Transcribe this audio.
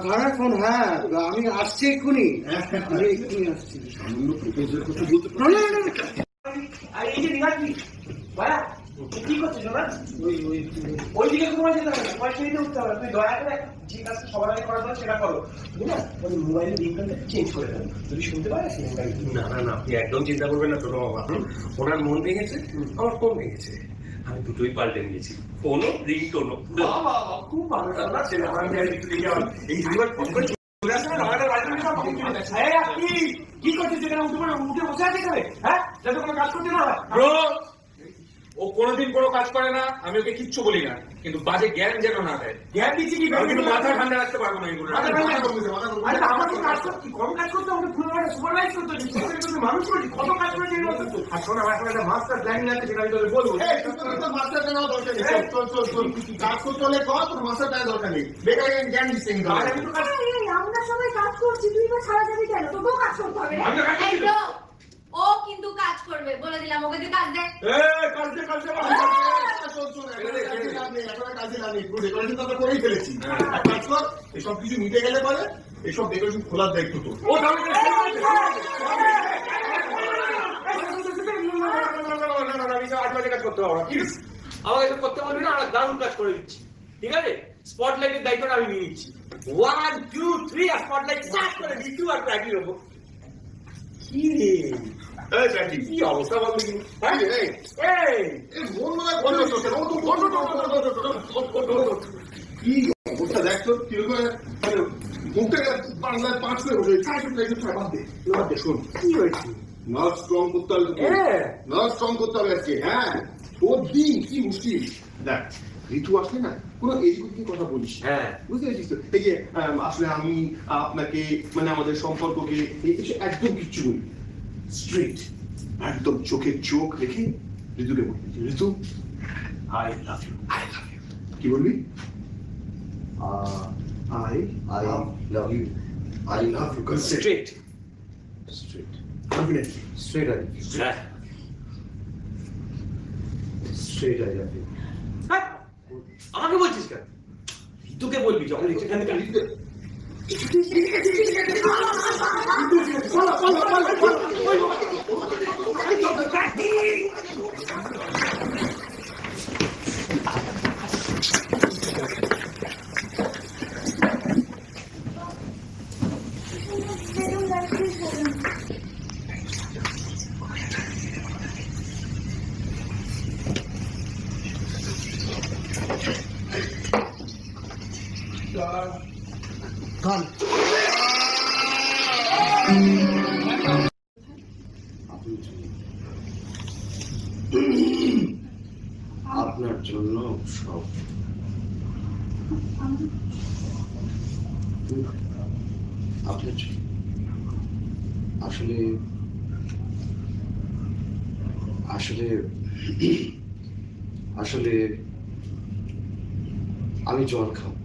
ঘরের ফোন। হ্যাঁ, আমি আসছি এক্ষুনি। আমি এক্ষুনি আসছি। সামান্য প্রপোজের কথা বলতে এই যে রিনাকি ভাইয়া কি করছিস না? ওই দিকে তোমার যেতে হবে, তোমার সেই দিকে উঠতে হবে। তুই দয়া করে যে কাজটা সবার আগে করা যায় সেটা করো, বুঝলা? ওই মোবাইলের রিংটোনটা চেঞ্জ করে দেবো, যদি শুনতে পারিস। না না না, আপনি একদম চিন্তা করবেন না ছোট বাবা। ওনার মন ভেঙেছে, আমার ফোন ভেঙেছে, আমি দুটোই পাল্টে নিয়েছি, ফোনও রিংটোনও। খুব ভালো ছেলে। এই দুবার ফোন করে কি করছিস এখানে? উঠে বসে আছে এখানে, হ্যাঁ? যাতে কোনো কাজ করতে না হয়। ও কোনোদিন কোনো কাজ করে না, আমি ওকে কিচ্ছু বলি না, কিন্তু বাজে জ্ঞান যেন না দেয়। জ্ঞান দিচ্ছি কি? আমি কিন্তু মাথা ঠান্ডা রাখতে পারবো না এগুলো। আরে আমাকে কাজ করতে, কম কাজ করতে, আমাকে ফুল মানে সুপারভাইজ করতে হচ্ছে। মানুষ করি কত কাজ করে দিয়ে বলতো। আর শোন, আমার এখন একটা মাস্টার প্ল্যানিং আছে, সেটা আমি তোকে বলবো। মাস্টার প্ল্যান দরকার নেই। চল কাজ করতে হলে কর, তোর মাস্টার প্ল্যান দরকার নেই। বেকার জ্ঞান দিচ্ছে কিন্তু। আমরা সবাই কাজ করছি, তুই বা ছাড়া যাবি কেন? তোকেও কাজ করতে হবে। ও কিন্তু কাজ করবে, বলে দিলাম। ওকে দিয়ে কাজ দে। এসব কিছু মিটে গেলে পরে এসব ডেকোরেশন খোলার দায়িত্ব তোর। আমাকে তো করতে বলবি না, আমরা দারুণ কাজ করে দিচ্ছি, ঠিক আছে? স্পটলাইটের দায়িত্বটা আমি নিয়ে নিচ্ছি। 1 2 3 আর স্পটলাইট স্টার্ট করে দিচ্ছি। আর প্র্যাকটিস হবো। কি রে, কি অবস্থা বল দেখি? কি অবস্থা দেখ তো, কিরকম মুখটা বাংলায় 5 করে বসে বাদ দে। শোন, কি হয়েছে? নার্ভ স্ট্রং করতে হবে, নার্ভ স্ট্রং করতে হবে আজকে। হ্যাঁ, তোর দিন কি মুশকিল। দেখ, ঋতু আসলে না কোনো এদিকে কথা বলিস। হ্যাঁ, বুঝতে পেরেছিস তো? এই যে আসলে আমি আপনাকে মানে আমাদের সম্পর্ককে একদম কিচ্ছু বলি, স্ট্রেট একদম চোখে চোখ রেখে ঋতুকে বলবি, Ritu I love you. I love you কি বলবি? I love you. I love you. Straight straight confidently straight I straight I love you. আমাকে বলছিস কেন? ঋতুকে বলবি যখন সেখানে আপনার জন্য সব। আপনার জন্য আসলে আসলে আসলে আমি জল খাবো।